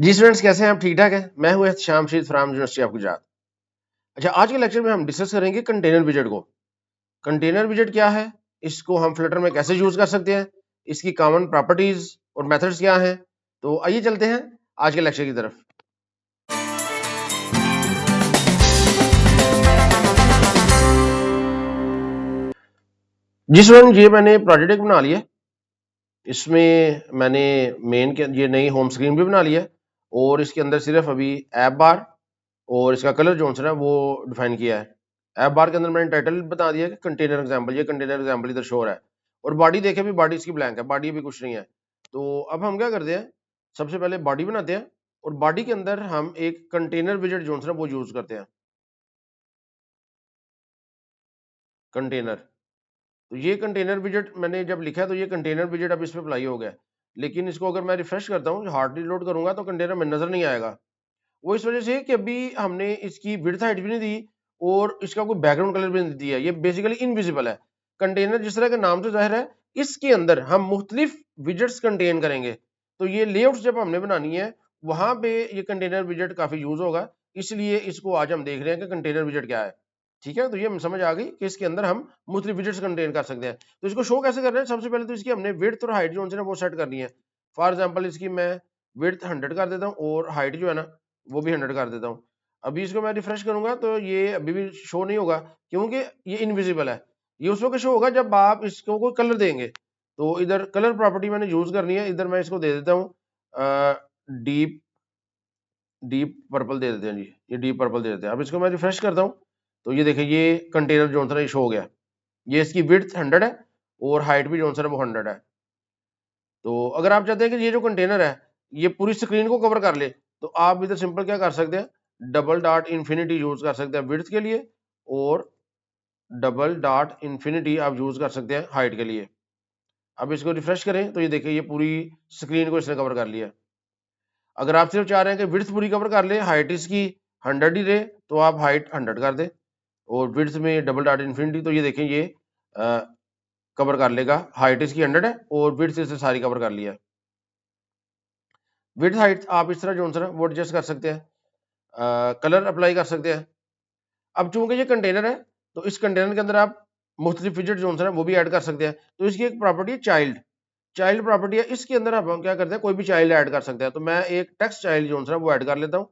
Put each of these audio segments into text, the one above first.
जी students, कैसे हैं आप? ठीक ठाक है। मैं हूं शाम शीद फ्राम यूनिवर्सिटी ऑफ गुजरात। अच्छा, आज के लेक्चर में हम डिस्कस करेंगे कंटेनर विजेट को। कंटेनर विजेट क्या है, इसको हम फ्लटर में कैसे यूज कर सकते हैं, इसकी कॉमन प्रॉपर्टीज और मेथड्स क्या हैं। तो आइए चलते हैं आज के लेक्चर की तरफ। जी स्टूडेंट, ये मैंने प्रोजेक्ट बना लिया। इसमें मैंने मेन के ये नई होम स्क्रीन भी बना लिया और इसके अंदर सिर्फ अभी ऐप बार और इसका कलर जो है वो डिफाइन किया है। ऐप बार के अंदर मैंने टाइटल बता दिया कि कंटेनर एग्जांपल, ये कंटेनर एग्जांपल इधर शोर है। और बॉडी देखे भी, बॉडी इसकी ब्लैंक है, बॉडी भी कुछ नहीं है। तो अब हम क्या करते हैं, सबसे पहले बॉडी बनाते हैं और बॉडी के अंदर हम एक कंटेनर विजेट जो है वो यूज करते हैं। कंटेनर, तो ये कंटेनर विजेट मैंने जब लिखा है तो ये कंटेनर विजेट अब इस पे अप्लाई हो गया। लेकिन इसको अगर मैं रिफ्रेश करता हूँ, हार्ड रिलोड करूंगा तो कंटेनर में नजर नहीं आएगा। वो इस वजह से कि अभी हमने इसकी विड्थ हाइट भी नहीं दी और इसका कोई बैकग्राउंड कलर भी नहीं दिया। ये बेसिकली इनविजिबल है। कंटेनर जिस तरह के नाम से जाहिर है, इसके अंदर हम मुख्तलिफ विजेट्स कंटेन करेंगे। तो ये लेआउट्स जब हमने बनानी है, वहां पे ये कंटेनर विजेट काफी यूज होगा। इसलिए इसको आज हम देख रहे हैं कि कंटेनर विजेट क्या है। ठीक है, तो ये समझ आ गई कि इसके अंदर हम मुख्तलिफ विजेट्स कंटेन कर सकते हैं। तो इसको शो कैसे कर रहे हैं, सबसे पहले तो इसकी हमने विड्थ और हाइट जो है वो सेट करनी है। फॉर एग्जाम्पल, इसकी मैं विड्थ 100 कर देता हूँ और हाइट जो है ना वो भी 100 कर देता हूँ। अभी इसको मैं रिफ्रेश करूंगा तो ये अभी भी शो नहीं होगा, क्योंकि ये इनविजिबल है। ये उस वक्त शो होगा जब आप इसको कोई कलर देंगे। तो इधर कलर प्रॉपर्टी मैंने यूज करनी है। इधर मैं इसको दे देता हूँ डीप डीप पर्पल दे देते हैं जी, ये डीप पर्पल दे देते हैं। अब इसको मैं रिफ्रेश करता हूँ तो ये देखिए, ये कंटेनर जो है शो हो गया। ये इसकी विड्थ 100 है और हाइट भी जो है वो 100 है। तो अगर आप चाहते हैं कि ये जो कंटेनर है ये पूरी स्क्रीन को कवर कर ले, तो आप इधर सिंपल क्या कर सकते हैं, डबल डॉट इन्फिनिटी यूज कर सकते हैं विड्थ के लिए और डबल डॉट इन्फिनिटी आप यूज कर सकते हैं हाइट के लिए। अब इसको रिफ्रेश करें तो ये देखिए, ये पूरी स्क्रीन को इसने कवर कर लिया। अगर आप सिर्फ चाह रहे हैं कि विड्थ पूरी कवर कर ले, हाइट इसकी 100 ही रहे, तो आप हाइट 100 कर दें और विड्थ में डबल डॉट इन्फिनिटी। तो ये देखें, ये कवर कर लेगा। हाइट इसकी 100 है और विड्थ इसने सारी कवर कर लिया है। विड्थ हाइट आप इस तरह जो है वो एडजस्ट कर सकते हैं, कलर अप्लाई कर सकते हैं। अब चूंकि ये कंटेनर है तो इस कंटेनर के अंदर आप मुख्तलिफ विजेट जो है वो भी ऐड कर सकते हैं। तो इसकी एक प्रॉपर्टी है चाइल्ड, चाइल्ड प्रॉपर्टी है। इसके अंदर हम क्या करते हैं, कोई भी चाइल्ड ऐड कर सकते हैं। तो मैं एक टेक्स्ट चाइल्ड जो है वो ऐड कर लेता हूँ,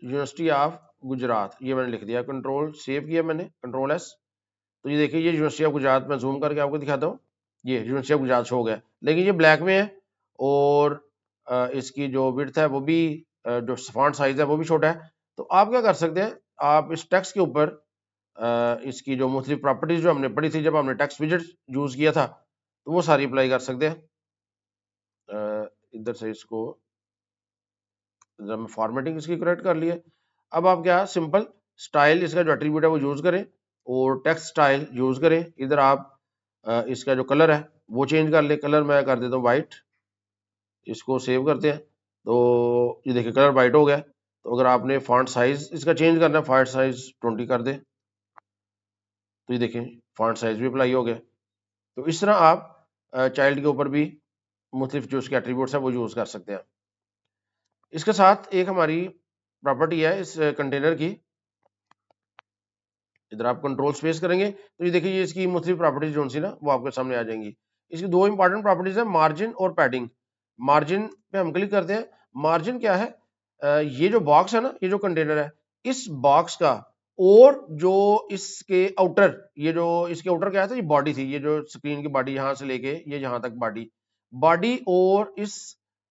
यूनिवर्सिटी ऑफ गुजरात, ये मैंने लिख दिया। कंट्रोल सेव किया मैंने, कंट्रोल एस। तो ये देखिए, ये यूनिवर्सिटी ऑफ गुजरात, मैं जूम करके आपको दिखाता हूँ। ये यूनिवर्सिटी ऑफ गुजरात शो हो गया, लेकिन ये ब्लैक में है और इसकी जो विड्थ है वो भी, जो फॉन्ट साइज है वो भी छोटा है। तो आप क्या कर सकते हैं, आप इस टेक्स्ट के ऊपर इसकी जो मुख्तलिफ प्रॉपर्टीज जो हमने पढ़ी थी जब हमने टेक्स्ट विजेट यूज किया था, तो वो सारी अप्लाई कर सकते हैं। इधर से इसको फॉर्मेटिंग इसकी करेक्ट कर लिया। अब आप क्या, सिंपल स्टाइल इसका जो एट्रीब्यूट है वो यूज करें और टेक्स्ट स्टाइल यूज करें। इधर आप इसका जो कलर है वो चेंज कर ले। कलर मैं कर देता हूँ वाइट। इसको सेव करते हैं तो ये देखिए, कलर वाइट हो गया। तो अगर आपने फॉन्ट साइज इसका चेंज करना है, फॉन्ट साइज 20 कर दे, तो ये देखें फॉन्ट साइज भी अप्लाई हो गया। तो इस तरह आप चाइल्ड के ऊपर भी मुख्तलिफ जो उसके एट्रीब्यूट्स है वो यूज कर सकते हैं। इसके साथ एक हमारी प्रॉपर्टी है इस कंटेनर की। इधर आप कंट्रोल स्पेस करेंगे तो ये देखिए, ये इसकी मुख्तलिफ प्रॉपर्टीज जो सी ना वो आपके सामने आ जाएंगी। इसकी दो इंपॉर्टेंट प्रॉपर्टीज है, मार्जिन और पैडिंग। मार्जिन पे हम क्लिक करते हैं। मार्जिन क्या है, ये जो बॉक्स है ना, ये जो कंटेनर है, इस बॉक्स का और जो इसके आउटर, ये जो इसके आउटर क्या था, ये बॉडी थी, ये जो स्क्रीन की बॉडी यहाँ से लेके ये यहाँ तक बॉडी, बॉडी और इस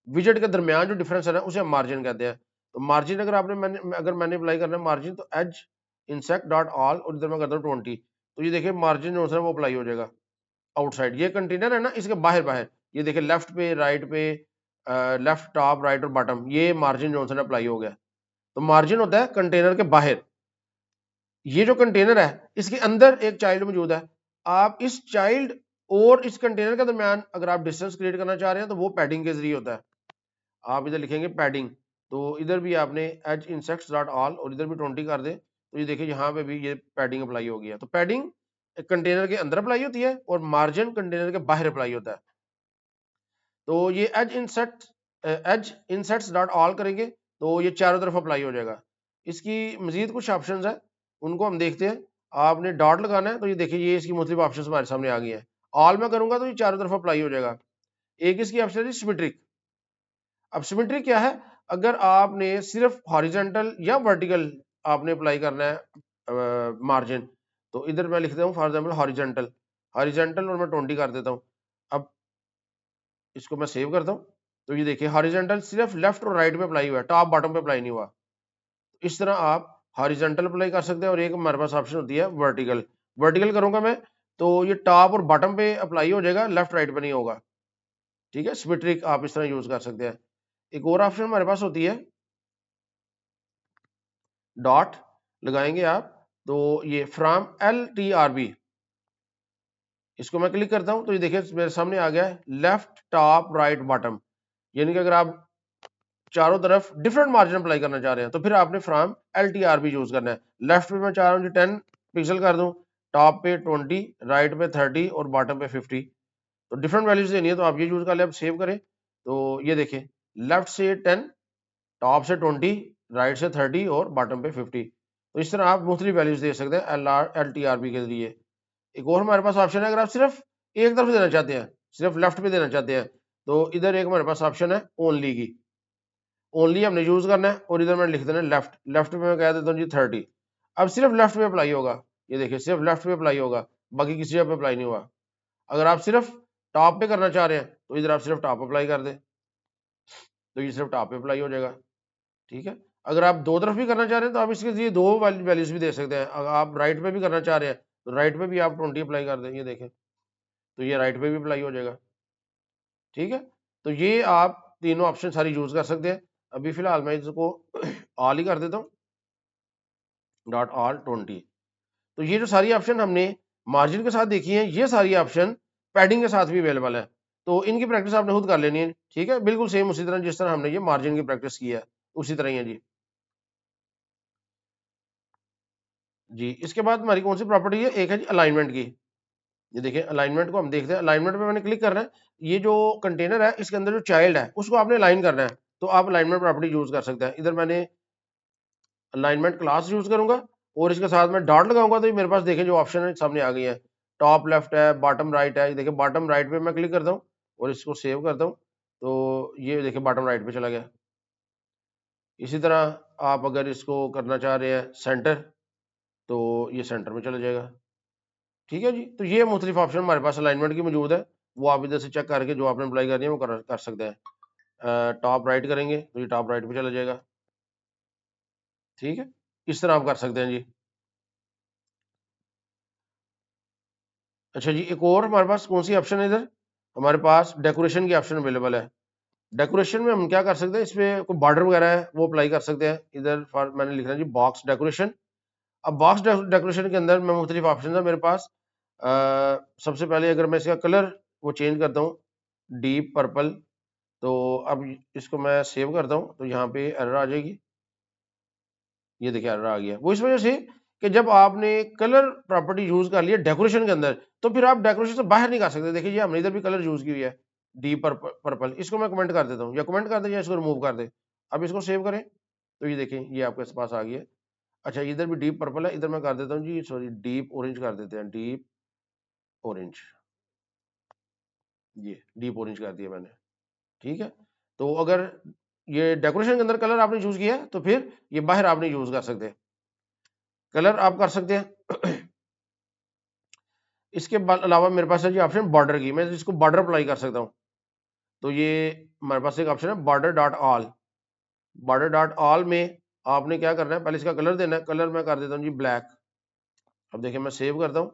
विजेट के दरमियान जो डिफरेंस है ना उसे हम मार्जिन कहते हैं। तो मार्जिन अगर मैंने अप्लाई करना है मार्जिन, तो एज इंसेक्ट डॉट ऑल और इधर मैं करता हूँ 20। तो ये देखिए, मार्जिन जो है वो अप्लाई हो जाएगा आउटसाइड। ये कंटेनर है ना, इसके बाहर बाहर ये देखिए, लेफ्ट पे, राइट पे, लेफ्ट, टॉप, राइट और बॉटम, ये मार्जिन जो है अप्लाई हो गया। तो मार्जिन होता है कंटेनर के बाहर। ये जो कंटेनर है इसके अंदर एक चाइल्ड मौजूद है। आप इस चाइल्ड और इस कंटेनर के दरमियान अगर आप डिस्टेंस क्रिएट करना चाह रहे हैं तो वो पैडिंग के जरिए होता है। आप इधर लिखेंगे पैडिंग, तो इधर भी आपने एज इंसेक्ट्स डॉट ऑल और इधर भी 20 कर दे। तो ये देखिए, यहाँ पे भी ये पैडिंग अप्लाई हो गया। तो पैडिंग कंटेनर के अंदर अप्लाई होती है और मार्जिन कंटेनर के बाहर अप्लाई होता है। तो ये एज इंसेक्ट एज इनसेट्स डॉट ऑल करेंगे तो ये चारों तरफ अप्लाई हो जाएगा। इसकी मजीद कुछ ऑप्शंस है, उनको हम देखते हैं। आपने डॉट लगाना है तो ये देखिए ये इसकी मुख्तलिफ ऑप्शंस हमारे सामने आ गई हैं। ऑल में करूंगा तो ये चारों तरफ अप्लाई हो जाएगा। एक इसकी ऑप्शन है सिमेट्रिक। अब सिमेट्रिक क्या है? अगर आपने सिर्फ हॉरिजॉन्टल या वर्टिकल आपने अप्लाई करना है मार्जिन, तो इधर मैं लिखता हूँ फॉर एग्जाम्पल हॉरिजॉन्टल, हॉरिजॉन्टल और मैं 20 कर देता हूँ। अब इसको मैं सेव करता हूँ तो ये देखिए हॉरिजॉन्टल सिर्फ लेफ्ट और राइट पे अप्लाई हुआ है, टॉप बॉटम पे अप्लाई नहीं हुआ। इस तरह आप हॉरिजॉन्टल अप्लाई कर सकते हैं। और एक हमारे पास ऑप्शन होती है वर्टिकल। वर्टिकल करूंगा मैं तो ये टॉप और बॉटम पे अप्लाई हो जाएगा, लेफ्ट राइट पे नहीं होगा। ठीक है, सिमेट्रिक आप इस तरह यूज कर सकते हैं। एक और ऑप्शन हमारे पास होती है डॉट लगाएंगे आप तो ये फ्रॉम LTRB, इसको मैं क्लिक करता हूं तो ये देखिए मेरे सामने आ गया है लेफ्ट टॉप राइट बॉटम। यानी कि अगर आप चारों तरफ डिफरेंट मार्जिन अप्लाई करना चाह रहे हैं तो फिर आपने फ्रॉम LTRB यूज करना है। लेफ्ट पे मैं चाह रहा हूँ 10 पिक्सल कर दूं, टॉप पे 20, राइट पे 30 और बॉटम पे 50। तो डिफरेंट वैल्यूज देनी है तो आप ये यूज कर ले। आप सेव करें तो ये देखें लेफ्ट से 10, टॉप से 20, राइट से 30 और बॉटम पे 50। तो इस तरह आप मुख्तलिफ वैल्यूज दे सकते हैं LTRB के लिए। एक और हमारे पास ऑप्शन है, अगर आप सिर्फ एक तरफ देना चाहते हैं, सिर्फ लेफ्ट पे देना चाहते हैं, तो इधर एक हमारे पास ऑप्शन है ओनली की। ओनली हमने यूज करना है और इधर मैंने लिख देना लेफ्ट। लेफ्ट पे मैं कह देता हूँ जी 30। अब सिर्फ लेफ्ट पे अप्लाई होगा, ये देखिए सिर्फ लेफ्ट पे अप्लाई होगा, बाकी किसी जगह पे अप्लाई नहीं हुआ। अगर आप सिर्फ टॉप पे करना चाह रहे हैं तो इधर आप सिर्फ टॉप अप्लाई कर दें तो ये सिर्फ टॉप पे अप्लाई हो जाएगा। ठीक है, अगर आप दो तरफ भी करना चाह रहे हैं तो आप इसके लिए दो वैल्यूज भी दे सकते हैं। अगर आप राइट पे भी करना चाह रहे हैं तो राइट पे भी आप 20 अप्लाई कर दें, ये देखें तो ये राइट पे भी अप्लाई हो जाएगा। ठीक है, तो ये आप तीनों ऑप्शन सारी यूज कर सकते हैं। अभी फिलहाल मैं इसको ऑल ही कर देता हूँ, डॉट ऑल 20। तो ये जो सारी ऑप्शन हमने मार्जिन के साथ देखी है, ये सारी ऑप्शन पैडिंग के साथ भी अवेलेबल है। तो इनकी प्रैक्टिस आपने खुद कर लेनी है। ठीक है, बिल्कुल सेम उसी तरह जिस तरह हमने ये मार्जिन की प्रैक्टिस की है उसी तरह ही है जी। जी, इसके बाद हमारी कौन सी प्रॉपर्टी है? एक है जी अलाइनमेंट की। ये देखिए अलाइनमेंट को हम देखते हैं। अलाइनमेंट पे मैंने क्लिक करना है। ये जो कंटेनर है इसके अंदर जो चाइल्ड है उसको आपने अलाइन करना है, तो आप अलाइनमेंट प्रॉपर्टी यूज कर सकते हैं। इधर मैंने अलाइनमेंट क्लास यूज करूंगा और इसके साथ में डॉट लगाऊंगा तो ये मेरे पास देखें जो ऑप्शन है सामने आ गई है। टॉप लेफ्ट है, बॉटम राइट है। देखिए बॉटम राइट पे मैं क्लिक करता हूँ और इसको सेव करता हूँ तो ये देखिए बॉटम राइट पे चला गया। इसी तरह आप अगर इसको करना चाह रहे हैं सेंटर तो ये सेंटर में चला जाएगा। ठीक है जी, तो ये मुख्तलिफ ऑप्शन हमारे पास अलाइनमेंट की मौजूद है, वो आप इधर से चेक करके जो आपने अप्लाई करनी है वो कर सकते हैं। टॉप राइट करेंगे तो ये टॉप राइट पे चला जाएगा। ठीक है, इस तरह आप कर सकते हैं जी। अच्छा जी, एक और हमारे पास कौन सी ऑप्शन है? इधर हमारे पास डेकोरेशन की ऑप्शन अवेलेबल है। डेकोरेशन में हम क्या कर सकते हैं, इसमें कोई बॉर्डर वगैरह है वो अप्लाई कर सकते हैं। इधर फॉर मैंने लिखना है जी बॉक्स डेकोरेशन। अब बॉक्स डेकोरेशन के अंदर में मुख्तलिफ ऑप्शन है मेरे पास। सबसे पहले अगर मैं इसका कलर वो चेंज करता हूँ डीप पर्पल, तो अब इसको मैं सेव करता हूँ तो यहाँ पे एरर आ जाएगी। ये देखिए एरर आ गया, वो इस वजह से कि जब आपने कलर प्रॉपर्टी यूज कर लिया डेकोरेशन के अंदर तो फिर आप डेकोरेशन से बाहर नहीं कर सकते। देखिए ये हमने इधर भी कलर यूज की हुई है डीप पर्पल। इसको मैं कमेंट कर देता हूँ, या कमेंट कर दे या इसको रिमूव कर दे। अब इसको सेव करें तो ये देखें ये आपके पास आ गया। अच्छा, इधर भी डीप पर्पल है, इधर मैं कर देता हूँ जी सॉरी डीप ऑरेंज कर देते हैं, डीप ऑरेंज। ये डीप ऑरेंज कर दिया मैंने। ठीक है, तो अगर ये डेकोरेशन के अंदर कलर आपने यूज किया है तो फिर ये बाहर आप नहीं यूज कर सकते। कलर आप कर सकते हैं। इसके अलावा मेरे पास है जी ऑप्शन बॉर्डर की। मैं इसको बॉर्डर अप्लाई कर सकता हूँ तो ये हमारे पास एक ऑप्शन है border dot all. Border dot all में आपने क्या करना है, पहले इसका कलर देना है। कलर मैं कर देता हूँ जी ब्लैक। अब देखिए मैं सेव करता हूँ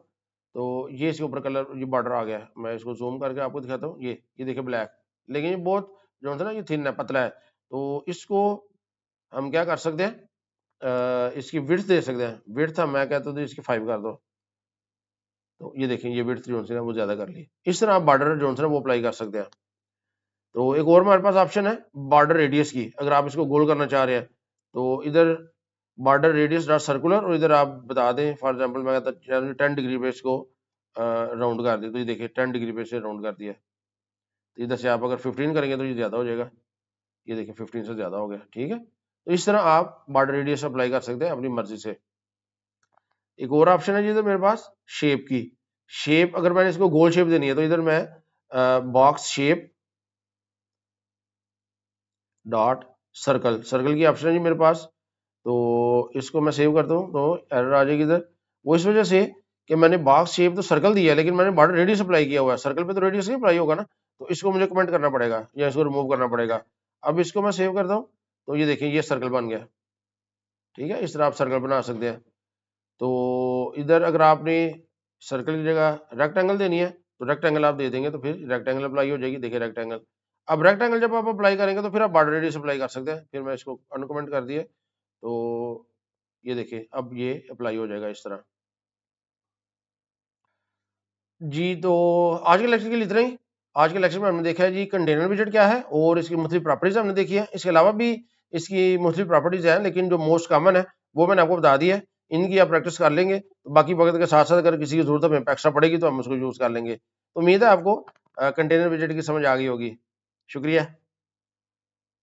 तो ये इसके ऊपर कलर ये बॉर्डर आ गया है। मैं इसको जूम करके आपको दिखाता हूँ, ये देखिए ब्लैक। लेकिन ये बहुत जो होता है ना ये थिन है, पतला है। तो इसको हम क्या कर सकते हैं, इसकी विड्थ दे सकते हैं। विड्थ हम मैं कहता हूँ इसकी 5 कर दो, तो ये देखें ये विड्थ जो है वो ज्यादा कर ली। इस तरह आप बॉर्डर जो है वो अप्लाई कर सकते हैं। तो एक और हमारे पास ऑप्शन है बॉर्डर रेडियस की। अगर आप इसको गोल करना चाह रहे हैं तो इधर बॉर्डर रेडियस डॉट सर्कुलर, और इधर आप बता दें फॉर एग्जांपल मैं कहता हूँ 10 डिग्री पे इसको राउंड कर दें, तो ये देखिए 10 डिग्री पे से राउंड कर दिया। तो इधर से आप अगर 15 करेंगे तो ये ज्यादा हो जाएगा। ये देखिए 15 से ज्यादा हो गया, ठीक है। तो इस तरह आप बॉर्डर रेडियस अप्लाई कर सकते हैं अपनी मर्जी से। एक और ऑप्शन है जी इधर मेरे पास शेप की। शेप अगर मैंने इसको गोल शेप देनी है तो इधर मैं box shape dot circle, circle की ऑप्शन है जी मेरे पास। तो इसको मैं सेव करता हूँ तो एरर आ जाएगी इधर। वो इस वजह से कि मैंने बॉक्स शेप तो सर्कल दिया है लेकिन मैंने बॉर्डर रेडियस अप्लाई किया हुआ है, सर्कल पे तो रेडियस नहीं अप्लाई होगा ना, तो इसको मुझे कमेंट करना पड़ेगा या इसको रिमूव करना पड़ेगा। अब इसको मैं सेव करता हूँ तो ये देखिए ये सर्कल बन गया, ठीक है। इस तरह आप सर्कल बना सकते हैं। तो इधर अगर आपने सर्कल की जगह रेक्टेंगल देनी है तो रेक्टेंगल आप दे देंगे तो फिर रेक्टेंगल अप्लाई हो जाएगी, देखिए रेक्टेंगल। अब रेक्टेंगल जब आप अप्लाई करेंगे तो फिर आप बॉर्डर रेडियस अप्लाई कर सकते हैं। फिर मैं इसको अनकमेंट कर दिए तो ये देखिए अब ये अप्लाई हो जाएगा इस तरह। जी, तो आज के लेक्चर के लिए इतना ही। आज के लेक्चर में हमने देखा है जी कंटेनर विजेट क्या है और इसकी मुख्तलिफ प्रॉपर्टीज हमने देखी है। इसके अलावा भी इसकी मुख्तलिफ प्रॉपर्टीज हैं लेकिन जो मोस्ट कॉमन है वो मैंने आपको बता दी है। इनकी आप प्रैक्टिस कर लेंगे तो बाकी वक्त के साथ साथ अगर किसी की जरूरत हमें एक्स्ट्रा पड़ेगी तो हम उसको यूज कर लेंगे। तो उम्मीद है आपको कंटेनर विजेट की समझ आ गई होगी। शुक्रिया।